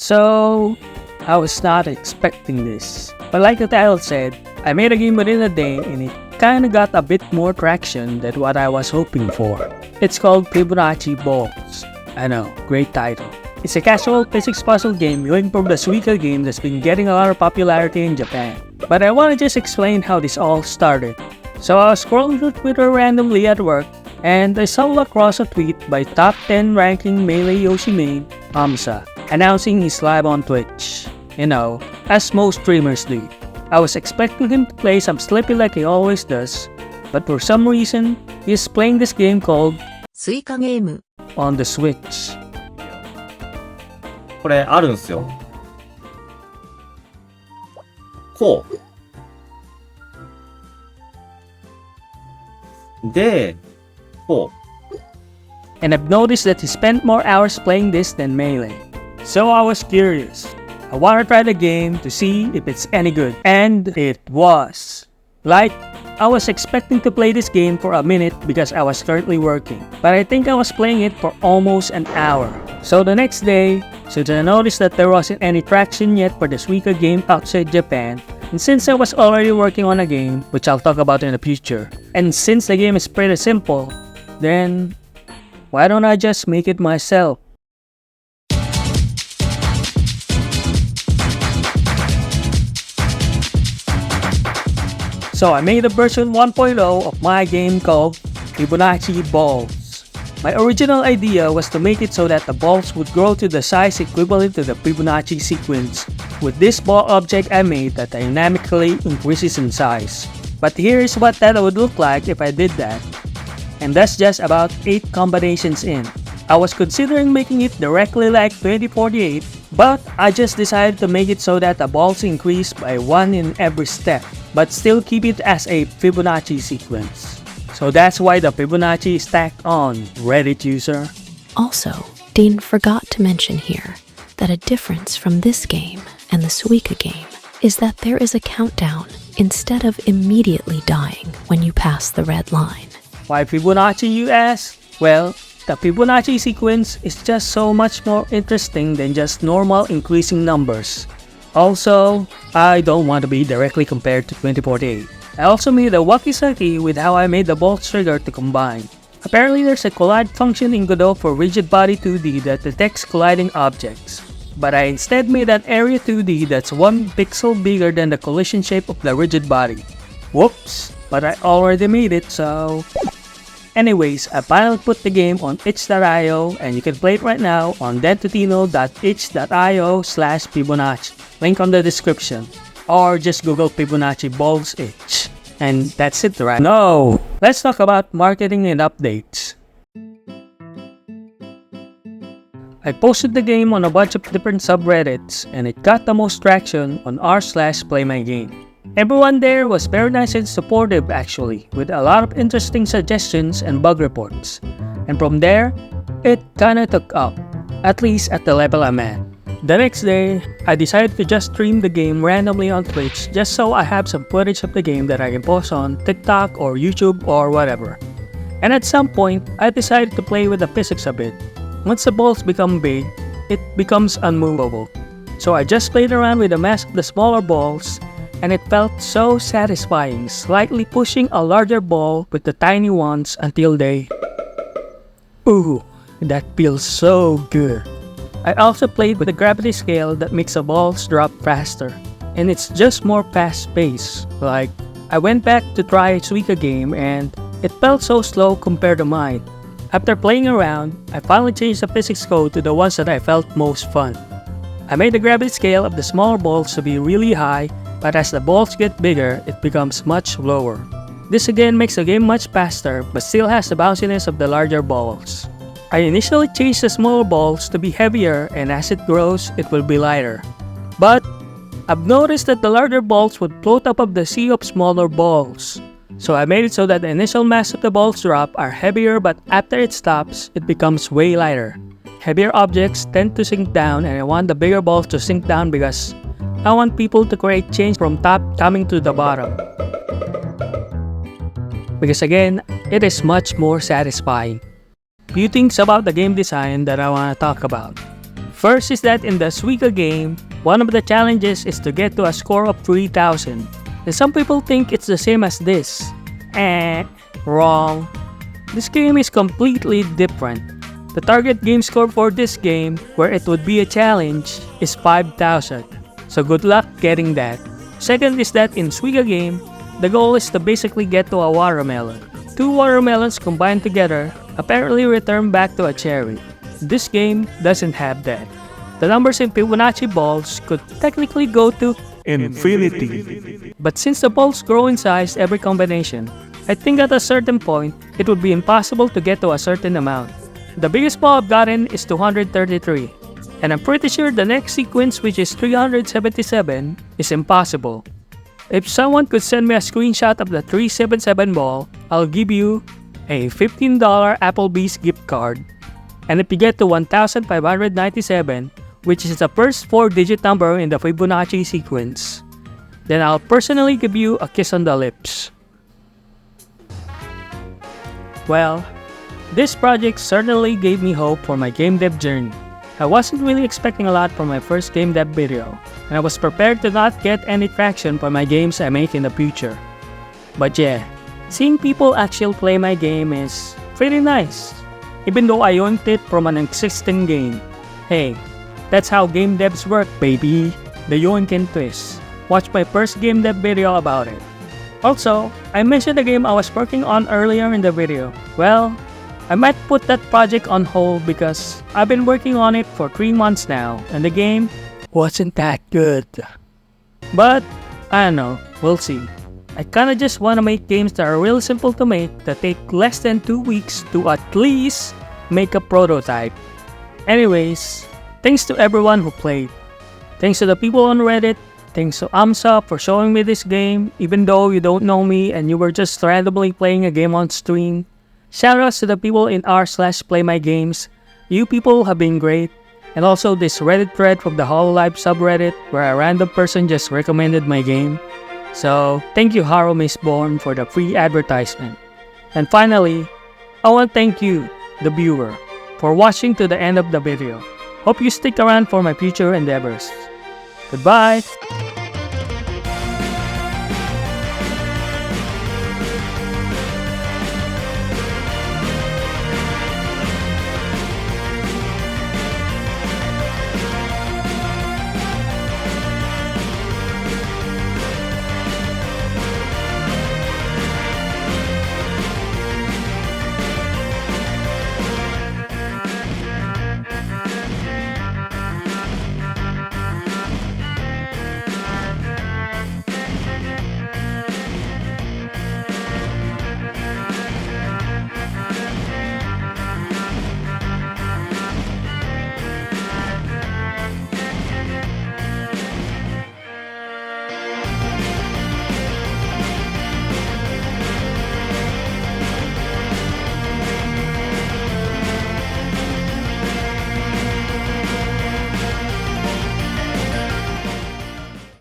So, I was not expecting this. But like the title said, I made a game within a day and it kinda got a bit more traction than what I was hoping for. It's called Fibonacci Balls. I know, great title. It's a casual physics puzzle game yoinked from the Suika game that's been getting a lot of popularity in Japan. But I wanna just explain how this all started. So I was scrolling through Twitter randomly at work and I stumbled across a tweet by top 10 ranking Melee Yoshi main, Amsa, announcing he's live on Twitch. You know, as most streamers do. I was expecting him to play some Slippy like he always does, but for some reason, he's playing this game called suika game on the Switch. これあるんすよ。こう。で、こう。 And I've noticed that he spent more hours playing this than Melee. So I was curious. I wanted to try the game to see if it's any good. And it was. Like, I was expecting to play this game for a minute because I was currently working. But I think I was playing it for almost an hour. So the next day, since I noticed that there wasn't any traction yet for the Suika game outside Japan, and since I was already working on a game, which I'll talk about in the future, and since the game is pretty simple, then why don't I just make it myself? So I made a version 1.0 of my game called Fibonacci Balls. My original idea was to make it so that the balls would grow to the size equivalent to the Fibonacci sequence, with this ball object I made that dynamically increases in size. But here's what that would look like if I did that. And that's just about 8 combinations in. I was considering making it directly like 2048, but I just decided to make it so that the balls increase by 1 in every step, but still keep it as a Fibonacci sequence. So that's why the Fibonacci is tacked on, Reddit user. Also, Dean forgot to mention here that a difference from this game and the Suika game is that there is a countdown instead of immediately dying when you pass the red line. Why Fibonacci, you ask? Well, the Fibonacci sequence is just so much more interesting than just normal increasing numbers. Also, I don't want to be directly compared to 2048. I also made a wacky-sacky with how I made the balls trigger to combine. Apparently there's a collide function in Godot for rigid body 2D that detects colliding objects. But I instead made an area 2D that's 1 pixel bigger than the collision shape of the rigid body. Whoops, but I already made it, so... Anyways, I finally put the game on itch.io and you can play it right now on totino.itch.io/Fibonacci. Link on the description. Or just Google Fibonacci Balls Itch. And that's it, right? No! Let's talk about marketing and updates. I posted the game on a bunch of different subreddits and it got the most traction on r/playmygame. Everyone there was very nice and supportive actually, with a lot of interesting suggestions and bug reports. And from there, it kinda took up, at least at the level I'm at. The next day, I decided to just stream the game randomly on Twitch just so I have some footage of the game that I can post on TikTok or YouTube or whatever. And at some point, I decided to play with the physics a bit. Once the balls become big, it becomes unmovable. So I just played around with the mass of the smaller balls, and it felt so satisfying, slightly pushing a larger ball with the tiny ones until they... Ooh, that feels so good. I also played with the gravity scale that makes the balls drop faster, and it's just more fast-paced. Like, I went back to try a Suika game and it felt so slow compared to mine. After playing around, I finally changed the physics code to the ones that I felt most fun. I made the gravity scale of the smaller balls to be really high, but as the balls get bigger, it becomes much lower. This again makes the game much faster, but still has the bounciness of the larger balls. I initially changed the smaller balls to be heavier, and as it grows, it will be lighter. But I've noticed that the larger balls would float up of the sea of smaller balls. So I made it so that the initial mass of the balls drop are heavier, but after it stops, it becomes way lighter. Heavier objects tend to sink down, and I want the bigger balls to sink down because I want people to create change from top coming to the bottom. Because again, it is much more satisfying. Few things about the game design that I want to talk about. First is that in the Suika game, one of the challenges is to get to a score of 3,000. And some people think it's the same as this. Wrong. This game is completely different. The target game score for this game, where it would be a challenge, is 5,000. So good luck getting that. Second is that in Suika game, the goal is to basically get to a watermelon. 2 watermelons combined together apparently return back to a cherry. This game doesn't have that. The numbers in Fibonacci balls could technically go to infinity. But since the balls grow in size every combination, I think at a certain point, it would be impossible to get to a certain amount. The biggest ball I've gotten is 233, and I'm pretty sure the next sequence, which is 377, is impossible. If someone could send me a screenshot of the 377 ball, I'll give you a $15 Applebee's gift card. And if you get to 1,597, which is the first 4-digit number in the Fibonacci sequence, then I'll personally give you a kiss on the lips. Well, this project certainly gave me hope for my game dev journey. I wasn't really expecting a lot from my first game dev video, and I was prepared to not get any traction for my games I make in the future. But yeah, seeing people actually play my game is pretty nice, even though I yoinked it from an existing game. Hey, that's how game devs work, baby. The yoinking twist. Watch my first game dev video about it. Also, I mentioned the game I was working on earlier in the video. Well, I might put that project on hold because I've been working on it for 3 months now and the game wasn't that good. But, I don't know, we'll see. I kinda just wanna make games that are really simple to make that take less than 2 weeks to at least make a prototype. Anyways, thanks to everyone who played. Thanks to the people on Reddit. Thanks to Amsa for showing me this game, even though you don't know me and you were just randomly playing a game on stream. Shoutouts to the people in r/playmygames. You people have been great. And also this Reddit thread from the Collab subreddit where a random person just recommended my game. So, thank you Haro Mistborn for the free advertisement. And finally, I want to thank you, the viewer, for watching to the end of the video. Hope you stick around for my future endeavors. Goodbye!